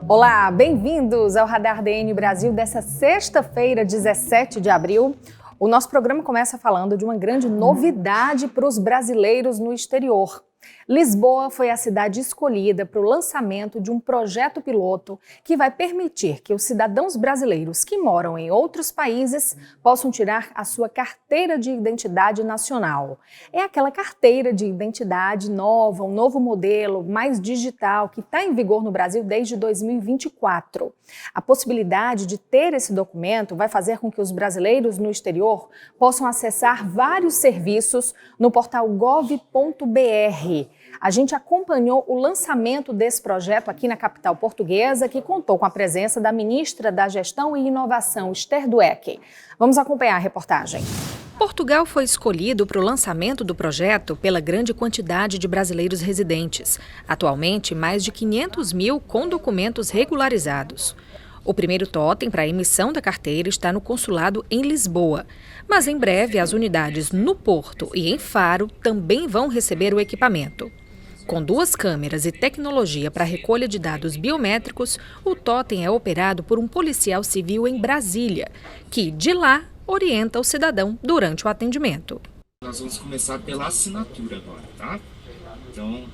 Olá, bem-vindos ao Radar DN Brasil dessa sexta-feira, 17 de abril. O nosso programa começa falando de uma grande novidade para os brasileiros no exterior. Lisboa foi a cidade escolhida para o lançamento de um projeto piloto que vai permitir que os cidadãos brasileiros que moram em outros países possam tirar a sua carteira de identidade nacional. É aquela carteira de identidade nova, um novo modelo, mais digital, que está em vigor no Brasil desde 2024. A possibilidade de ter esse documento vai fazer com que os brasileiros no exterior possam acessar vários serviços no portal gov.br. A gente acompanhou o lançamento desse projeto aqui na capital portuguesa, que contou com a presença da ministra da Gestão e Inovação, Esther Dweck. Vamos acompanhar a reportagem. Portugal foi escolhido para o lançamento do projeto pela grande quantidade de brasileiros residentes. Atualmente, mais de 500 mil com documentos regularizados. O primeiro totem para a emissão da carteira está no consulado em Lisboa. Mas em breve, as unidades no Porto e em Faro também vão receber o equipamento. Com 2 câmeras e tecnologia para recolha de dados biométricos, o totem é operado por um policial civil em Brasília, que, de lá, orienta o cidadão durante o atendimento. Nós vamos começar pela assinatura agora, tá? Então,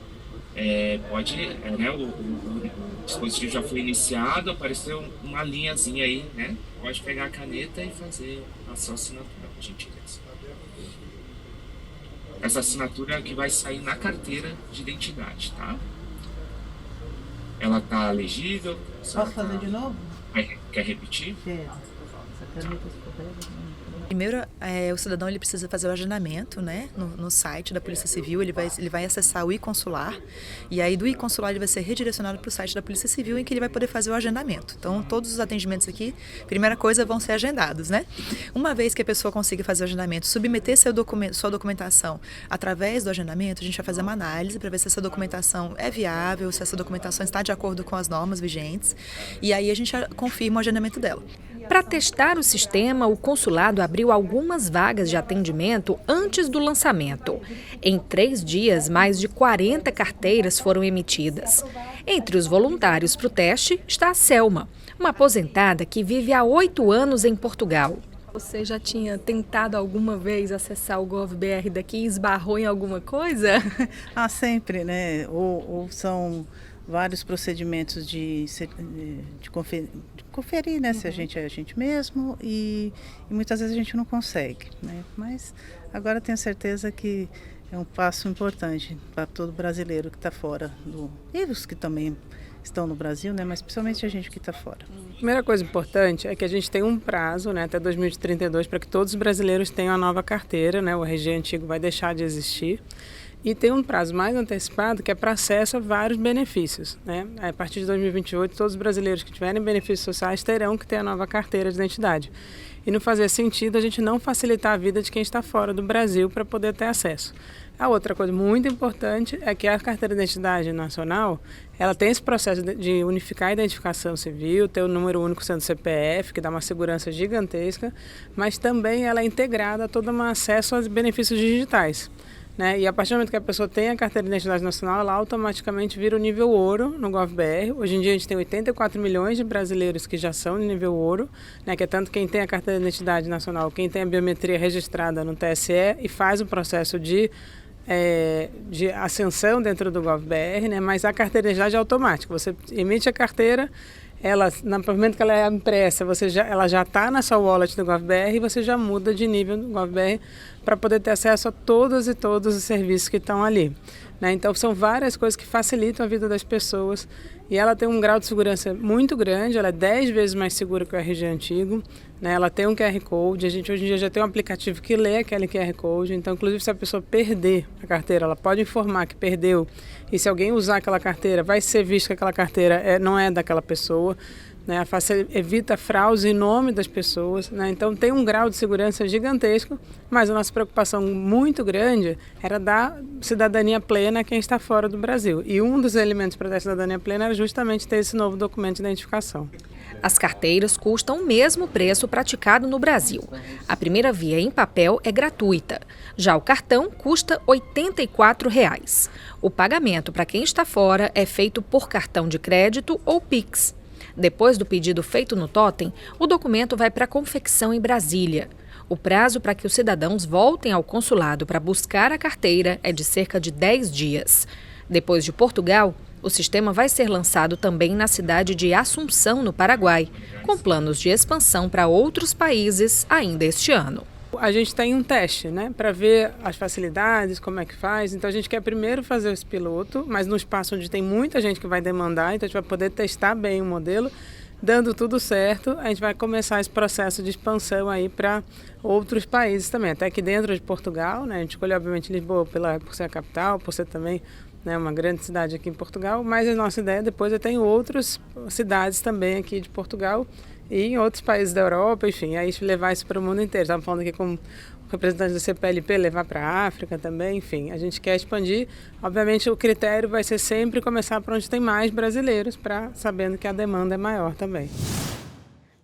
o dispositivo já foi iniciado, apareceu uma linhazinha aí, né? Pode pegar a caneta e fazer a sua assinatura, por gentileza. Essa assinatura é que vai sair na carteira de identidade, tá? Ela tá legível? Posso fazer de novo? Quer repetir? Quero. Essa caneta se puder. Primeiro, o cidadão ele precisa fazer o agendamento, né, no site da Polícia Civil. Ele vai acessar o e-consular e aí do e-consular ele vai ser redirecionado para o site da Polícia Civil em que ele vai poder fazer o agendamento. Então, todos os atendimentos aqui, primeira coisa, vão ser agendados, né? Uma vez que a pessoa consiga fazer o agendamento, submeter sua documentação através do agendamento, a gente vai fazer uma análise para ver se essa documentação é viável, se essa documentação está de acordo com as normas vigentes e aí a gente confirma o agendamento dela. Para testar o sistema, o consulado abriu algumas vagas de atendimento antes do lançamento. Em 3 dias, mais de 40 carteiras foram emitidas. Entre os voluntários para o teste está a Selma, uma aposentada que vive há 8 anos em Portugal. Você já tinha tentado alguma vez acessar o GovBR daqui e esbarrou em alguma coisa? Sempre, né? Ou são vários procedimentos de conferir, né, se a gente é a gente mesmo e muitas vezes a gente não consegue, né? Mas agora tenho certeza que é um passo importante para todo brasileiro que está fora e os que também estão no Brasil, né? Mas principalmente a gente que está fora. A primeira coisa importante é que a gente tem um prazo, né, até 2032, para que todos os brasileiros tenham a nova carteira, né? O RG antigo vai deixar de existir. E tem um prazo mais antecipado que é para acesso a vários benefícios, né? A partir de 2028, todos os brasileiros que tiverem benefícios sociais terão que ter a nova carteira de identidade. E não fazia sentido a gente não facilitar a vida de quem está fora do Brasil para poder ter acesso. A outra coisa muito importante é que a carteira de identidade nacional, ela tem esse processo de unificar a identificação civil, ter o número único sendo CPF, que dá uma segurança gigantesca, mas também ela é integrada a todo um acesso aos benefícios digitais. Né? E a partir do momento que a pessoa tem a carteira de identidade nacional, ela automaticamente vira o nível ouro no GovBR. Hoje em dia a gente tem 84 milhões de brasileiros que já são de nível ouro, né? Que é tanto quem tem a carteira de identidade nacional, quem tem a biometria registrada no TSE e faz o processo de ascensão dentro do GovBR, né? Mas a carteira de identidade é automática. Você emite a carteira, no momento que ela é impressa, ela já está na sua wallet do GovBR e você já muda de nível do GovBR para poder ter acesso a todos os serviços que estão ali. Né? Então, são várias coisas que facilitam a vida das pessoas e ela tem um grau de segurança muito grande, ela é 10 vezes mais segura que o RG antigo, né? Ela tem um QR Code, a gente hoje em dia já tem um aplicativo que lê aquele QR Code, então, inclusive, se a pessoa perder a carteira, ela pode informar que perdeu e se alguém usar aquela carteira, vai ser visto que aquela carteira não é daquela pessoa. Né, evita fraudes em nome das pessoas, né? Então tem um grau de segurança gigantesco, mas a nossa preocupação muito grande era dar cidadania plena a quem está fora do Brasil. E um dos elementos para dar cidadania plena era justamente ter esse novo documento de identificação. As carteiras custam o mesmo preço praticado no Brasil. A primeira via em papel é gratuita. Já o cartão custa R$ 84. O pagamento para quem está fora é feito por cartão de crédito ou Pix. Depois do pedido feito no totem, o documento vai para a confecção em Brasília. O prazo para que os cidadãos voltem ao consulado para buscar a carteira é de cerca de 10 dias. Depois de Portugal, o sistema vai ser lançado também na cidade de Assunção, no Paraguai, com planos de expansão para outros países ainda este ano. A gente tem um teste, né, para ver as facilidades, como é que faz. Então a gente quer primeiro fazer esse piloto, mas no espaço onde tem muita gente que vai demandar, então a gente vai poder testar bem o modelo. Dando tudo certo, a gente vai começar esse processo de expansão aí para outros países também, até aqui dentro de Portugal, né? A gente escolheu obviamente Lisboa por ser a capital, por ser também, né, uma grande cidade aqui em Portugal, mas a nossa ideia depois é ter em outras cidades também aqui de Portugal e em outros países da Europa, enfim, aí levar isso para o mundo inteiro. Estava falando aqui com representantes da CPLP, levar para a África também, enfim, a gente quer expandir. Obviamente o critério vai ser sempre começar por onde tem mais brasileiros, sabendo que a demanda é maior também.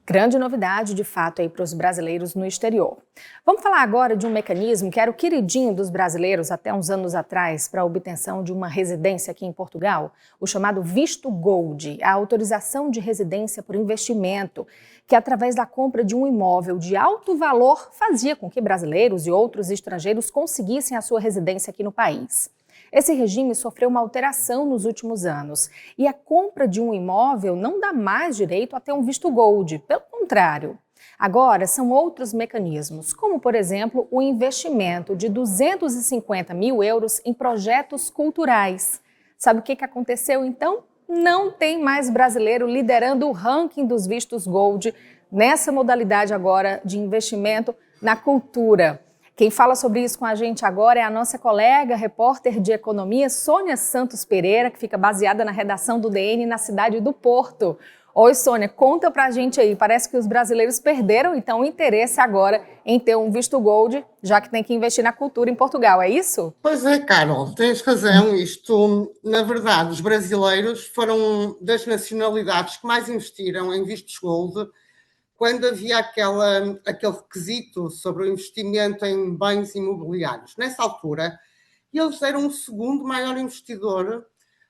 Grande novidade, de fato, aí para os brasileiros no exterior. Vamos falar agora de um mecanismo que era o queridinho dos brasileiros até uns anos atrás para a obtenção de uma residência aqui em Portugal, o chamado Visto Gold, a autorização de residência por investimento, que através da compra de um imóvel de alto valor fazia com que brasileiros e outros estrangeiros conseguissem a sua residência aqui no país. Esse regime sofreu uma alteração nos últimos anos e a compra de um imóvel não dá mais direito a ter um visto gold, pelo contrário. Agora são outros mecanismos, como por exemplo o investimento de 250 mil euros em projetos culturais. Sabe o que aconteceu então? Não tem mais brasileiro liderando o ranking dos vistos gold nessa modalidade agora de investimento na cultura. Quem fala sobre isso com a gente agora é a nossa colega, repórter de economia, Sônia Santos Pereira, que fica baseada na redação do DN na cidade do Porto. Oi, Sônia, conta pra gente aí. Parece que os brasileiros perderam, então, o interesse agora em ter um visto gold, já que tem que investir na cultura em Portugal, é isso? Pois é, Carol, tens razão. Isto, na verdade, os brasileiros foram das nacionalidades que mais investiram em vistos gold quando havia aquele requisito sobre o investimento em bens imobiliários. Nessa altura, eles eram o segundo maior investidor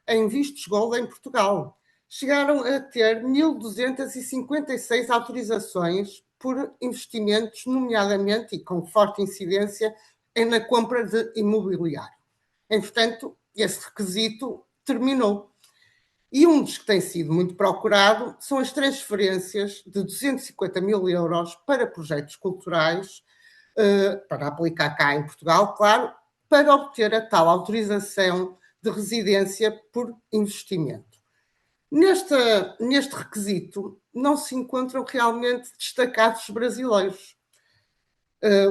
em vistos gold em Portugal. Chegaram a ter 1.256 autorizações por investimentos, nomeadamente e com forte incidência na compra de imobiliário. Entretanto, esse requisito terminou. E um dos que tem sido muito procurado são as transferências de 250 mil euros para projetos culturais, para aplicar cá em Portugal, claro, para obter a tal autorização de residência por investimento. Neste requisito não se encontram realmente destacados brasileiros.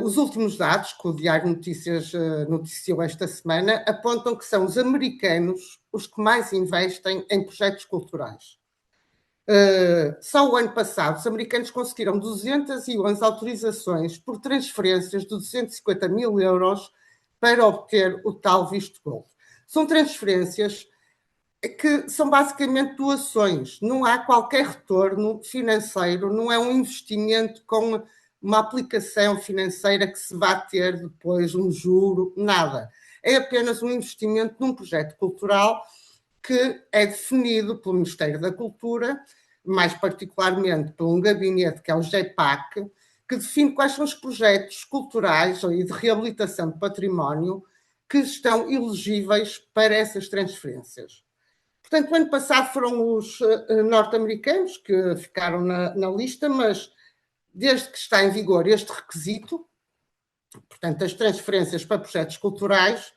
Os últimos dados que o Diário Notícias noticiou esta semana apontam que são os americanos os que mais investem em projetos culturais. Só o ano passado, os americanos conseguiram 211 autorizações por transferências de 250 mil euros para obter o tal visto gold. São transferências que são basicamente doações, não há qualquer retorno financeiro, não é um investimento com uma aplicação financeira que se vai ter depois um juro, nada. É apenas um investimento num projeto cultural que é definido pelo Ministério da Cultura, mais particularmente por um gabinete que é o GEPAC, que define quais são os projetos culturais e de reabilitação de património que estão elegíveis para essas transferências. Portanto, o ano passado foram os norte-americanos que ficaram na lista, mas desde que está em vigor este requisito, portanto, as transferências para projetos culturais,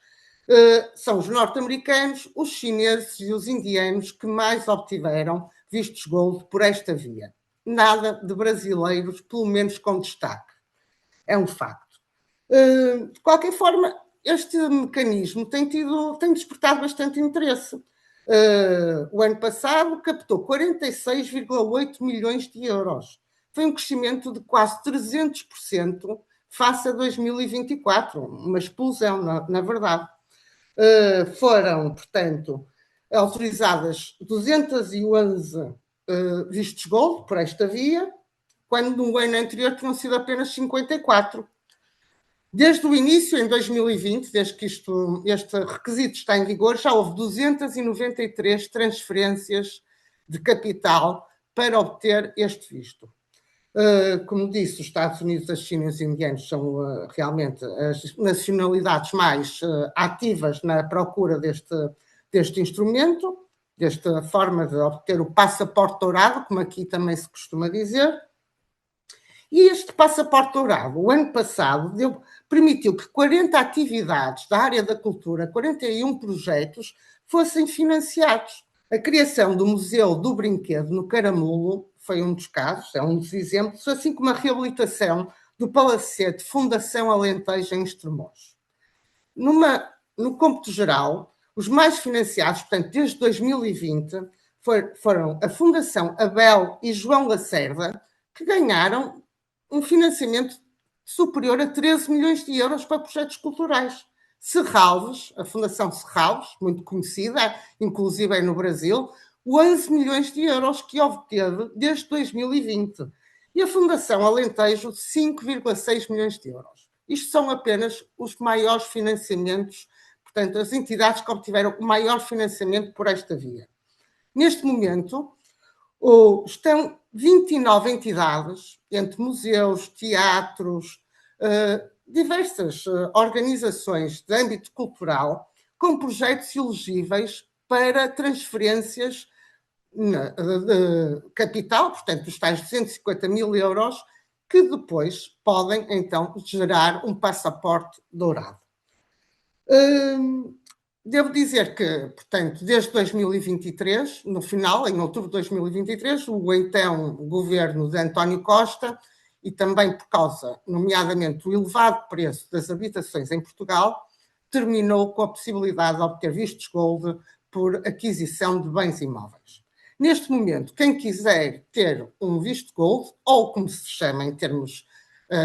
são os norte-americanos, os chineses e os indianos que mais obtiveram vistos gold por esta via. Nada de brasileiros, pelo menos com destaque. É um facto. De qualquer forma, este mecanismo tem despertado bastante interesse. O ano passado captou 46,8 milhões de euros. Foi um crescimento de quase 300% face a 2024, uma explosão, na verdade. Foram, portanto, autorizadas 211 vistos gold por esta via, quando no ano anterior tinham sido apenas 54. Desde o início, em 2020, desde que este requisito está em vigor, já houve 293 transferências de capital para obter este visto. Como disse, os Estados Unidos, a China e os indianos são realmente as nacionalidades mais ativas na procura deste instrumento, desta forma de obter o passaporte dourado, como aqui também se costuma dizer. E este passaporte dourado, o ano passado, permitiu que 40 atividades da área da cultura, 41 projetos, fossem financiados. A criação do Museu do Brinquedo no Caramulo foi um dos casos, é um dos exemplos, assim como a reabilitação do Palacete Fundação Alentejo em Estremoz. No cômputo geral, os mais financiados, portanto, desde 2020, foram a Fundação Abel e João Lacerda, que ganharam um financiamento superior a 13 milhões de euros para projetos culturais. Serralves, a Fundação Serralves, muito conhecida, inclusive no Brasil, 11 milhões de euros que obteve desde 2020. E a Fundação Alentejo, 5,6 milhões de euros. Isto são apenas os maiores financiamentos, portanto, as entidades que obtiveram o maior financiamento por esta via. Neste momento, estão 29 entidades, entre museus, teatros, diversas organizações de âmbito cultural, com projetos elegíveis para transferências de capital, portanto, os tais 250 mil euros, que depois podem, então, gerar um passaporte dourado. Devo dizer que, portanto, desde 2023, no final, em outubro de 2023, o então governo de António Costa, e também por causa, nomeadamente, do elevado preço das habitações em Portugal, terminou com a possibilidade de obter vistos gold por aquisição de bens imóveis. Neste momento, quem quiser ter um visto gold, ou como se chama em termos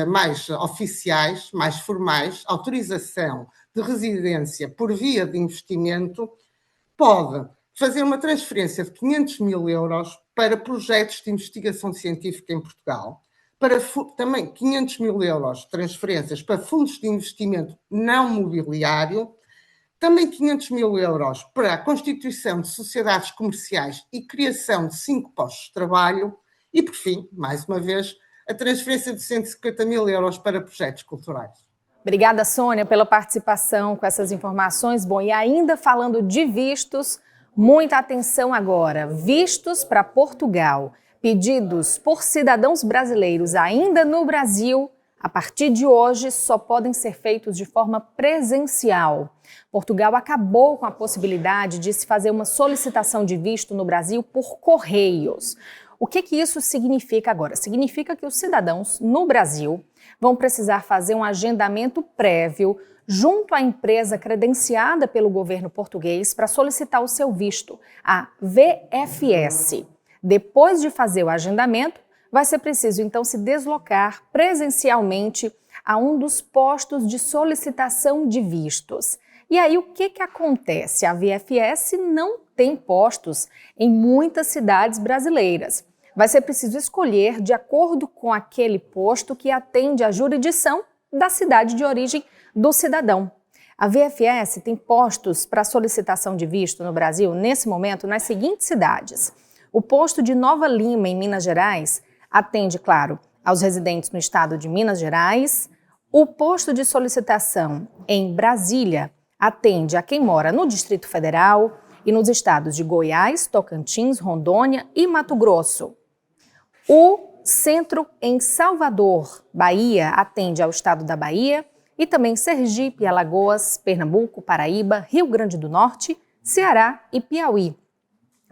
mais oficiais, mais formais, autorização de residência por via de investimento, pode fazer uma transferência de 500 mil euros para projetos de investigação científica em Portugal, para também 500 mil euros de transferências para fundos de investimento não mobiliário, também 500 mil euros para a constituição de sociedades comerciais e criação de 5 postos de trabalho e, por fim, mais uma vez, a transferência de 150 mil euros para projetos culturais. Obrigada, Sônia, pela participação com essas informações. Bom, e ainda falando de vistos, muita atenção agora. Vistos para Portugal, pedidos por cidadãos brasileiros ainda no Brasil, a partir de hoje só podem ser feitos de forma presencial. Portugal acabou com a possibilidade de se fazer uma solicitação de visto no Brasil por correios. O que isso significa agora? Significa que os cidadãos no Brasil vão precisar fazer um agendamento prévio junto à empresa credenciada pelo governo português para solicitar o seu visto, a VFS. Depois de fazer o agendamento, vai ser preciso então se deslocar presencialmente a um dos postos de solicitação de vistos. E aí o que acontece? A VFS não tem postos em muitas cidades brasileiras. Vai ser preciso escolher de acordo com aquele posto que atende à jurisdição da cidade de origem do cidadão. A VFS tem postos para solicitação de visto no Brasil, nesse momento, nas seguintes cidades. O posto de Nova Lima, em Minas Gerais, atende, claro, aos residentes no estado de Minas Gerais. O posto de solicitação em Brasília atende a quem mora no Distrito Federal e nos estados de Goiás, Tocantins, Rondônia e Mato Grosso. O centro em Salvador, Bahia, atende ao estado da Bahia e também Sergipe, Alagoas, Pernambuco, Paraíba, Rio Grande do Norte, Ceará e Piauí.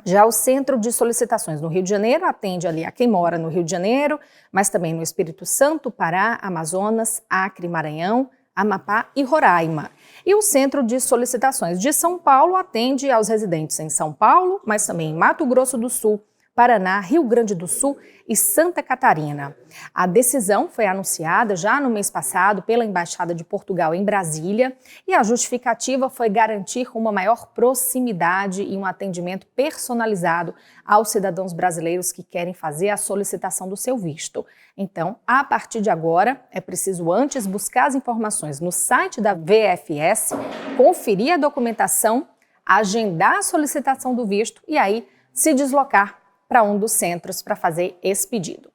Já o centro de solicitações no Rio de Janeiro atende ali a quem mora no Rio de Janeiro, mas também no Espírito Santo, Pará, Amazonas, Acre, Maranhão, Amapá e Roraima. E o centro de solicitações de São Paulo atende aos residentes em São Paulo, mas também em Mato Grosso do Sul, Paraná, Rio Grande do Sul e Santa Catarina. A decisão foi anunciada já no mês passado pela Embaixada de Portugal em Brasília e a justificativa foi garantir uma maior proximidade e um atendimento personalizado aos cidadãos brasileiros que querem fazer a solicitação do seu visto. Então, a partir de agora, é preciso antes buscar as informações no site da VFS, conferir a documentação, agendar a solicitação do visto e aí se deslocar para um dos centros para fazer esse pedido.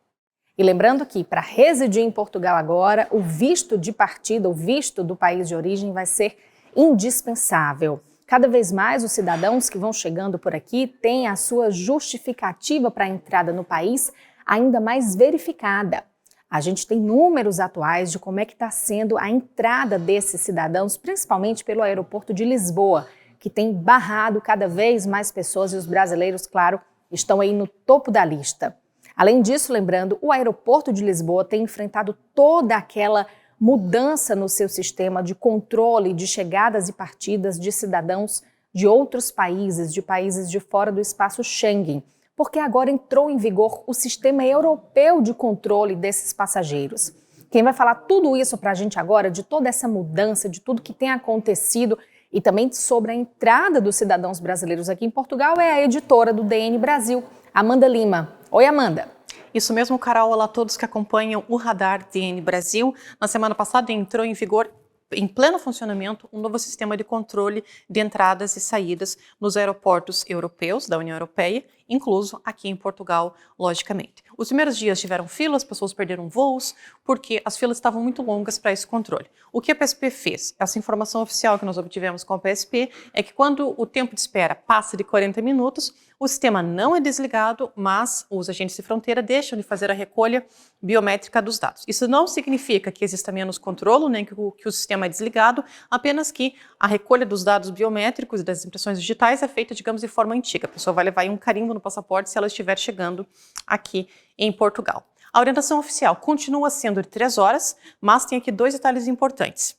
E lembrando que para residir em Portugal agora, o visto de partida, o visto do país de origem vai ser indispensável. Cada vez mais os cidadãos que vão chegando por aqui têm a sua justificativa para a entrada no país ainda mais verificada. A gente tem números atuais de como é que está sendo a entrada desses cidadãos, principalmente pelo aeroporto de Lisboa, que tem barrado cada vez mais pessoas e os brasileiros, claro, estão aí no topo da lista. Além disso, lembrando, o aeroporto de Lisboa tem enfrentado toda aquela mudança no seu sistema de controle de chegadas e partidas de cidadãos de outros países, de países de fora do espaço Schengen, porque agora entrou em vigor o sistema europeu de controle desses passageiros. Quem vai falar tudo isso para a gente agora, de toda essa mudança, de tudo que tem acontecido e também sobre a entrada dos cidadãos brasileiros aqui em Portugal, é a editora do DN Brasil, Amanda Lima. Oi, Amanda. Isso mesmo, Carol. Olá a todos que acompanham o Radar DN Brasil. Na semana passada entrou em vigor, em pleno funcionamento, um novo sistema de controle de entradas e saídas nos aeroportos europeus da União Europeia, incluso aqui em Portugal, logicamente. Os primeiros dias tiveram filas, pessoas perderam voos, porque as filas estavam muito longas para esse controle. O que a PSP fez? Essa informação oficial que nós obtivemos com a PSP é que quando o tempo de espera passa de 40 minutos, o sistema não é desligado, mas os agentes de fronteira deixam de fazer a recolha biométrica dos dados. Isso não significa que exista menos controle, nem que o sistema é desligado, apenas que a recolha dos dados biométricos e das impressões digitais é feita, digamos, de forma antiga. A pessoa vai levar aí um carimbo no passaporte se ela estiver chegando aqui em Portugal. A orientação oficial continua sendo de 3 horas, mas tem aqui 2 detalhes importantes.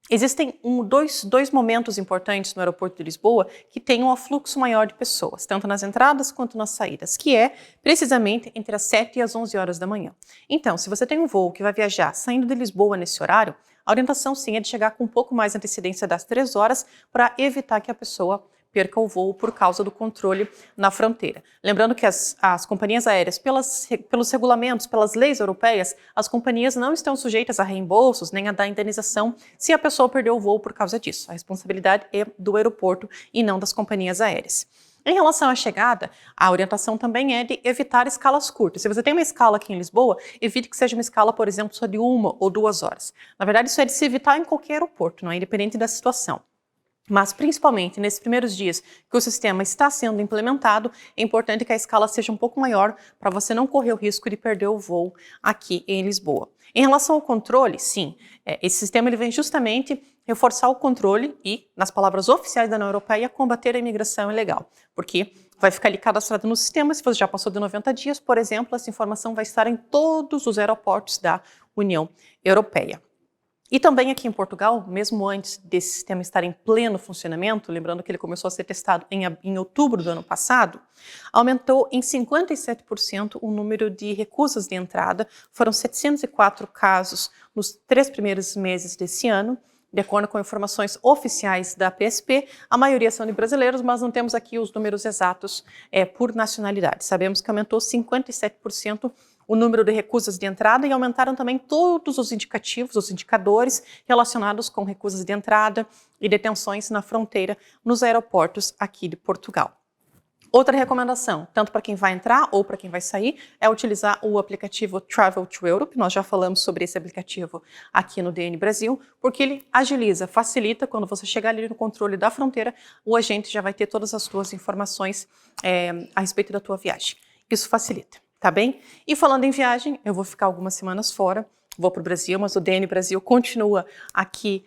Existem dois momentos importantes no aeroporto de Lisboa que têm um afluxo maior de pessoas, tanto nas entradas quanto nas saídas, que é precisamente entre as 7 e as 11 horas da manhã. Então, se você tem um voo que vai viajar saindo de Lisboa nesse horário, a orientação sim é de chegar com um pouco mais de antecedência das 3 horas para evitar que a pessoa perca o voo por causa do controle na fronteira. Lembrando que as companhias aéreas, pelos regulamentos, pelas leis europeias, as companhias não estão sujeitas a reembolsos nem a dar indenização se a pessoa perdeu o voo por causa disso. A responsabilidade é do aeroporto e não das companhias aéreas. Em relação à chegada, a orientação também é de evitar escalas curtas. Se você tem uma escala aqui em Lisboa, evite que seja uma escala, por exemplo, só de 1 ou 2 horas. Na verdade, isso é de se evitar em qualquer aeroporto, não é? Independente da situação. Mas, principalmente, nesses primeiros dias que o sistema está sendo implementado, é importante que a escala seja um pouco maior para você não correr o risco de perder o voo aqui em Lisboa. Em relação ao controle, sim, esse sistema ele vem justamente reforçar o controle e, nas palavras oficiais da União Europeia, combater a imigração ilegal, porque vai ficar ali cadastrado no sistema. Se você já passou de 90 dias, por exemplo, essa informação vai estar em todos os aeroportos da União Europeia. E também aqui em Portugal, mesmo antes desse sistema estar em pleno funcionamento, lembrando que ele começou a ser testado em outubro do ano passado, aumentou em 57% o número de recusas de entrada. Foram 704 casos nos 3 primeiros meses desse ano, de acordo com informações oficiais da PSP. A maioria são de brasileiros, mas não temos aqui os números exatos por nacionalidade. Sabemos que aumentou 57% o número de recusas de entrada e aumentaram também todos os indicativos, os indicadores relacionados com recusas de entrada e detenções na fronteira nos aeroportos aqui de Portugal. Outra recomendação, tanto para quem vai entrar ou para quem vai sair, é utilizar o aplicativo Travel to Europe. Nós já falamos sobre esse aplicativo aqui no DN Brasil, porque ele agiliza, facilita. Quando você chegar ali no controle da fronteira, o agente já vai ter todas as suas informações a respeito da tua viagem. Isso facilita. Tá bem? E falando em viagem, eu vou ficar algumas semanas fora, vou para o Brasil, mas o DN Brasil continua aqui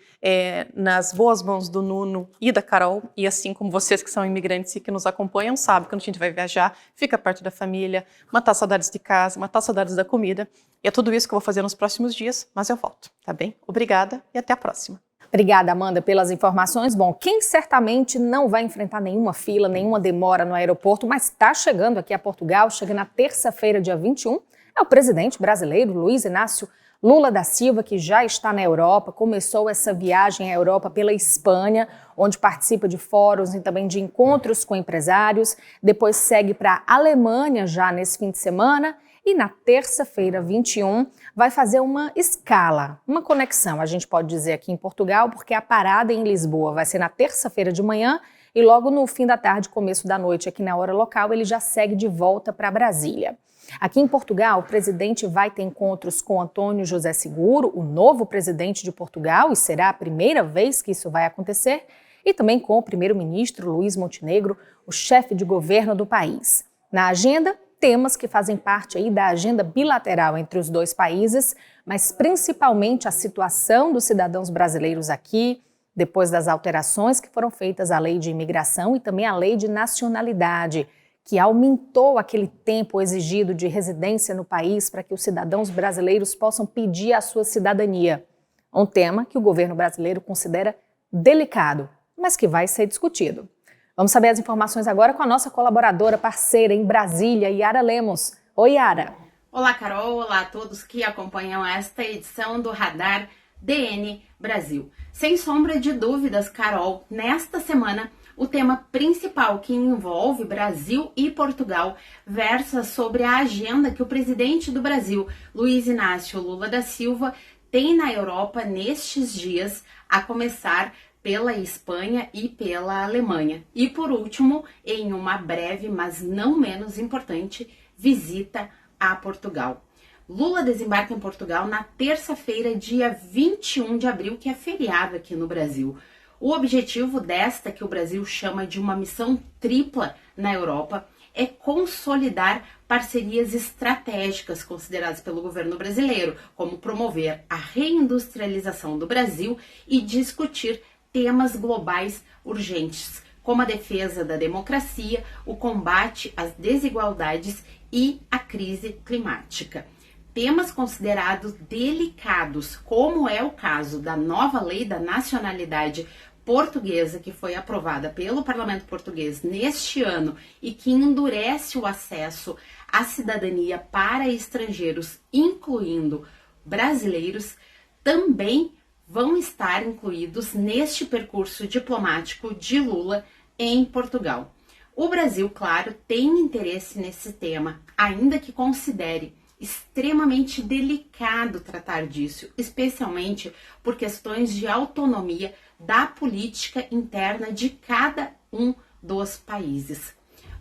nas boas mãos do Nuno e da Carol, e assim como vocês que são imigrantes e que nos acompanham, sabem que quando a gente vai viajar, fica perto da família, matar saudades de casa, matar saudades da comida, e é tudo isso que eu vou fazer nos próximos dias, mas eu volto, tá bem? Obrigada e até a próxima. Obrigada, Amanda, pelas informações. Bom, quem certamente não vai enfrentar nenhuma fila, nenhuma demora no aeroporto, mas está chegando aqui a Portugal, chega na terça-feira, dia 21, é o presidente brasileiro, Luiz Inácio Lula da Silva, que já está na Europa, começou essa viagem à Europa pela Espanha, onde participa de fóruns e também de encontros com empresários, depois segue para a Alemanha já nesse fim de semana, e na terça-feira, 21, vai fazer uma escala, uma conexão, a gente pode dizer aqui em Portugal, porque a parada em Lisboa vai ser na terça-feira de manhã e logo no fim da tarde, começo da noite, aqui na hora local, ele já segue de volta para Brasília. Aqui em Portugal, o presidente vai ter encontros com António José Seguro, o novo presidente de Portugal, e será a primeira vez que isso vai acontecer, e também com o primeiro-ministro Luís Montenegro, o chefe de governo do país. Na agenda, temas que fazem parte aí da agenda bilateral entre os dois países, mas principalmente a situação dos cidadãos brasileiros aqui, depois das alterações que foram feitas à lei de imigração e também à lei de nacionalidade, que aumentou aquele tempo exigido de residência no país para que os cidadãos brasileiros possam pedir a sua cidadania. Um tema que o governo brasileiro considera delicado, mas que vai ser discutido. Vamos saber as informações agora com a nossa colaboradora parceira em Brasília, Yara Lemos. Oi, Yara. Olá, Carol. Olá a todos que acompanham esta edição do Radar DN Brasil. Sem sombra de dúvidas, Carol, nesta semana, o tema principal que envolve Brasil e Portugal versa sobre a agenda que o presidente do Brasil, Luiz Inácio Lula da Silva, tem na Europa nestes dias, a começar pela Espanha e pela Alemanha. E por último, em uma breve, mas não menos importante, visita a Portugal. Lula desembarca em Portugal na terça-feira, dia 21 de abril, que é feriado aqui no Brasil. O objetivo desta, que o Brasil chama de uma missão tripla na Europa, é consolidar parcerias estratégicas consideradas pelo governo brasileiro, como promover a reindustrialização do Brasil e discutir temas globais urgentes, como a defesa da democracia, o combate às desigualdades e a crise climática. Temas considerados delicados, como é o caso da nova lei da nacionalidade portuguesa, que foi aprovada pelo Parlamento português neste ano e que endurece o acesso à cidadania para estrangeiros, incluindo brasileiros, também vão estar incluídos neste percurso diplomático de Lula em Portugal. O Brasil, claro, tem interesse nesse tema, ainda que considere extremamente delicado tratar disso, especialmente por questões de autonomia da política interna de cada um dos países.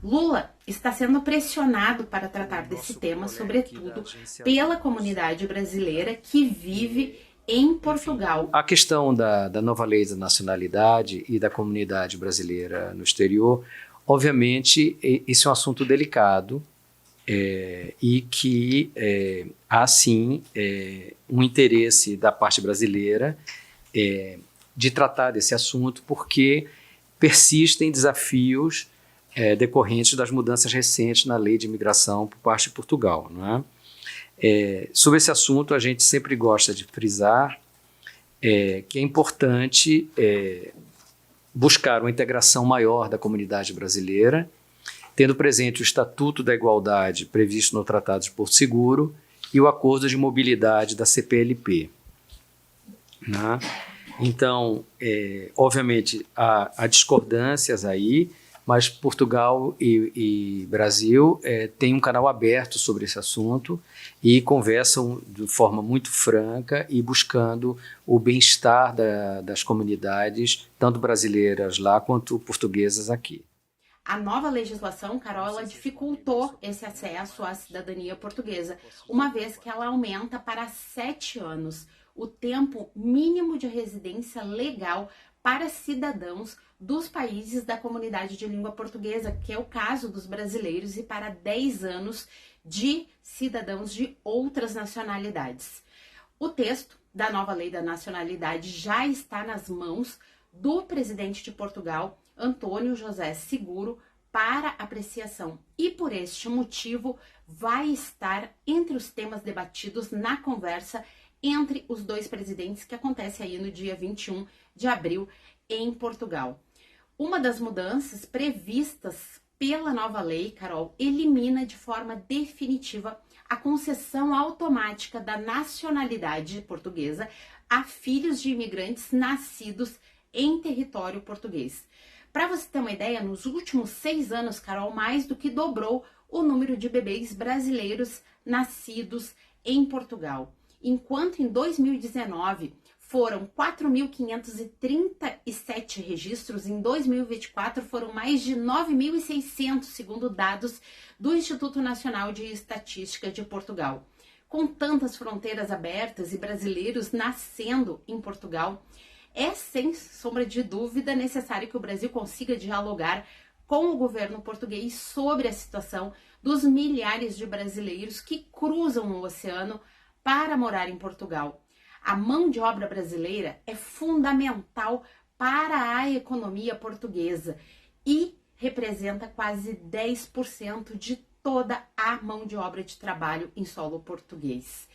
Lula está sendo pressionado para tratar desse tema, sobretudo pela comunidade brasileira que vive em Portugal. A questão da nova lei da nacionalidade e da comunidade brasileira no exterior, obviamente, esse é um assunto delicado, e que há sim um interesse da parte brasileira de tratar desse assunto, porque persistem desafios decorrentes das mudanças recentes na lei de imigração por parte de Portugal, não é? Sobre esse assunto, a gente sempre gosta de frisar que é importante buscar uma integração maior da comunidade brasileira, tendo presente o Estatuto da Igualdade previsto no Tratado de Porto Seguro e o Acordo de Mobilidade da CPLP. Né? Então, obviamente, há discordâncias aí, mas Portugal e Brasil têm um canal aberto sobre esse assunto e conversam de forma muito franca e buscando o bem-estar das comunidades, tanto brasileiras lá quanto portuguesas aqui. A nova legislação, Carol, ela dificultou esse acesso à cidadania portuguesa, uma vez que ela aumenta para 7 anos o tempo mínimo de residência legal para cidadãos dos países da comunidade de língua portuguesa, que é o caso dos brasileiros, e para 10 anos de cidadãos de outras nacionalidades. O texto da nova lei da nacionalidade já está nas mãos do presidente de Portugal, António José Seguro, para apreciação, e por este motivo vai estar entre os temas debatidos na conversa entre os dois presidentes, que acontece aí no dia 21 de abril em Portugal. Uma das mudanças previstas pela nova lei, Carol, elimina de forma definitiva a concessão automática da nacionalidade portuguesa a filhos de imigrantes nascidos em território português. Para você ter uma ideia, nos últimos 6 anos, Carol, mais do que dobrou o número de bebês brasileiros nascidos em Portugal. Enquanto em 2019 foram 4.537 registros, em 2024 foram mais de 9.600, segundo dados do Instituto Nacional de Estatística de Portugal. Com tantas fronteiras abertas e brasileiros nascendo em Portugal, é sem sombra de dúvida necessário que o Brasil consiga dialogar com o governo português sobre a situação dos milhares de brasileiros que cruzam o oceano para morar em Portugal. A mão de obra brasileira é fundamental para a economia portuguesa e representa quase 10% de toda a mão de obra de trabalho em solo português.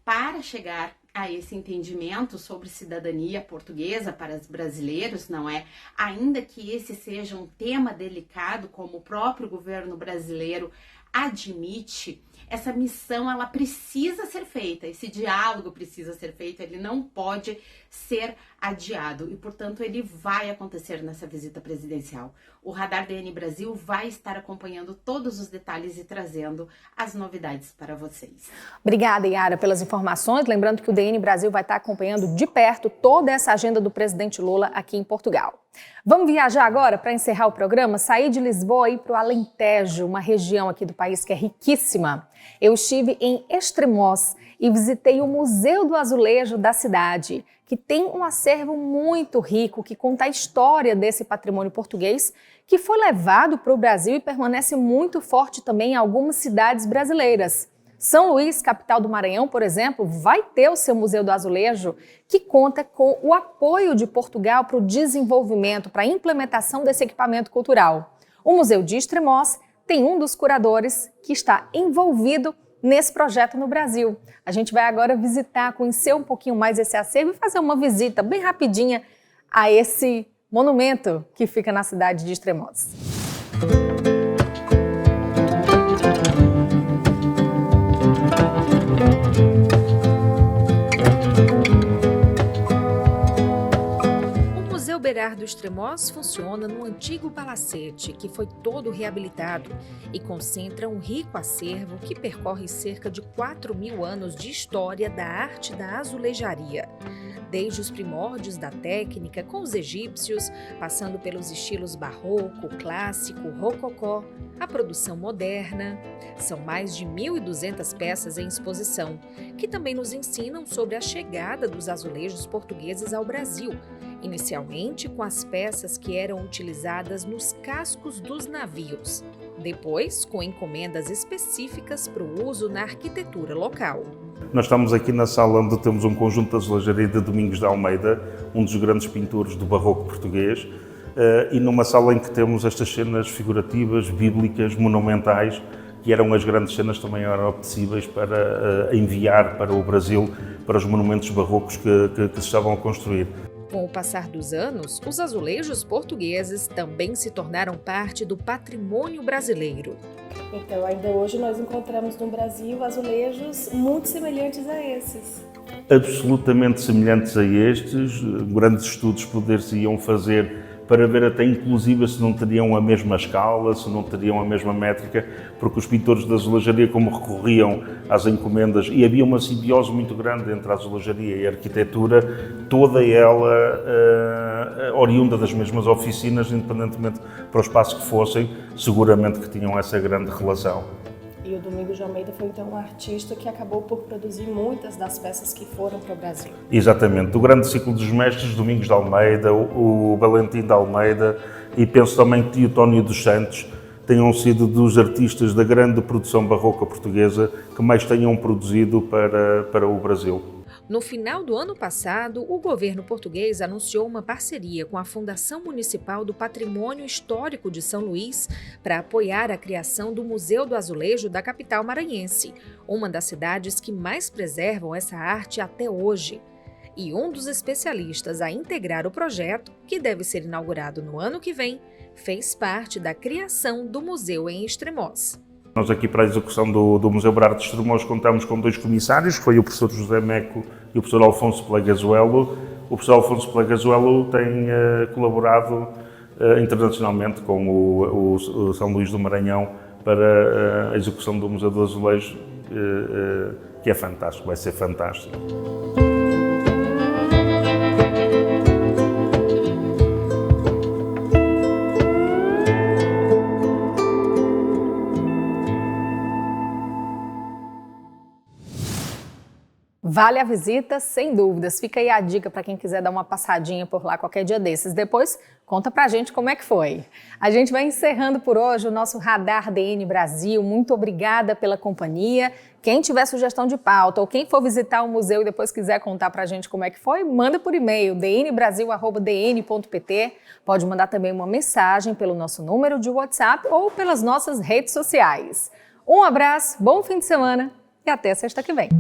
Para chegar a esse entendimento sobre cidadania portuguesa para os brasileiros, não é? Ainda que esse seja um tema delicado, como o próprio governo brasileiro admite, essa missão ela precisa ser feita, esse diálogo precisa ser feito, ele não pode ser adiado e, portanto, ele vai acontecer nessa visita presidencial. O Radar DN Brasil vai estar acompanhando todos os detalhes e trazendo as novidades para vocês. Obrigada, Yara, pelas informações. Lembrando que o DN Brasil vai estar acompanhando de perto toda essa agenda do presidente Lula aqui em Portugal. Vamos viajar agora para encerrar o programa, sair de Lisboa e ir para o Alentejo, uma região aqui do país que é riquíssima. Eu estive em Estremoz e visitei o Museu do Azulejo da cidade, que tem um acervo muito rico que conta a história desse patrimônio português que foi levado para o Brasil e permanece muito forte também em algumas cidades brasileiras. São Luís, capital do Maranhão, por exemplo, vai ter o seu Museu do Azulejo, que conta com o apoio de Portugal para o desenvolvimento, para a implementação desse equipamento cultural. O Museu de Estremoz tem um dos curadores que está envolvido nesse projeto no Brasil. A gente vai agora visitar, conhecer um pouquinho mais esse acervo e fazer uma visita bem rapidinha a esse monumento que fica na cidade de Estremoz. O Beirar do Estremoz funciona no antigo palacete, que foi todo reabilitado e concentra um rico acervo que percorre cerca de 4.000 anos de história da arte da azulejaria. Desde os primórdios da técnica com os egípcios, passando pelos estilos barroco, clássico, rococó, a produção moderna. São mais de 1.200 peças em exposição, que também nos ensinam sobre a chegada dos azulejos portugueses ao Brasil, inicialmente com as peças que eram utilizadas nos cascos dos navios, depois com encomendas específicas para o uso na arquitetura local. Nós estamos aqui na sala onde temos um conjunto de azulejaria de Domingos de Almeida, um dos grandes pintores do barroco português, e numa sala em que temos estas cenas figurativas, bíblicas, monumentais, que eram as grandes cenas também eram apetecíveis para enviar para o Brasil, para os monumentos barrocos que se estavam a construir. Com o passar dos anos, os azulejos portugueses também se tornaram parte do patrimônio brasileiro. Então, ainda hoje nós encontramos no Brasil azulejos muito semelhantes a esses. Absolutamente semelhantes a estes, grandes estudos poder-se-iam fazer para ver até inclusive se não teriam a mesma escala, se não teriam a mesma métrica, porque os pintores da azulejaria, como recorriam às encomendas, e havia uma simbiose muito grande entre a azulejaria e a arquitetura, toda ela oriunda das mesmas oficinas, independentemente para o espaço que fossem, seguramente que tinham essa grande relação. E o Domingos de Almeida foi então um artista que acabou por produzir muitas das peças que foram para o Brasil. Exatamente, o grande ciclo dos mestres, Domingos de Almeida, o Valentim de Almeida e penso também que Teotónio dos Santos tenham sido dos artistas da grande produção barroca portuguesa que mais tenham produzido para o Brasil. No final do ano passado, o governo português anunciou uma parceria com a Fundação Municipal do Patrimônio Histórico de São Luís para apoiar a criação do Museu do Azulejo da capital maranhense, uma das cidades que mais preservam essa arte até hoje. E um dos especialistas a integrar o projeto, que deve ser inaugurado no ano que vem, fez parte da criação do museu em Estremoz. Nós aqui para a execução do Museu Beirar de Estremoz contamos com dois comissários, que foi o professor José Meco e o professor Alfonso Plegazuelo. O professor Alfonso Plegazuelo tem colaborado internacionalmente com o São Luís do Maranhão para a execução do Museu do Azulejo, que é fantástico, vai ser fantástico. Vale a visita, sem dúvidas. Fica aí a dica para quem quiser dar uma passadinha por lá qualquer dia desses. Depois, conta pra gente como é que foi. A gente vai encerrando por hoje o nosso Radar DN Brasil. Muito obrigada pela companhia. Quem tiver sugestão de pauta ou quem for visitar o museu e depois quiser contar pra gente como é que foi, manda por e-mail dnbrasil@dn.pt. Pode mandar também uma mensagem pelo nosso número de WhatsApp ou pelas nossas redes sociais. Um abraço, bom fim de semana e até sexta que vem.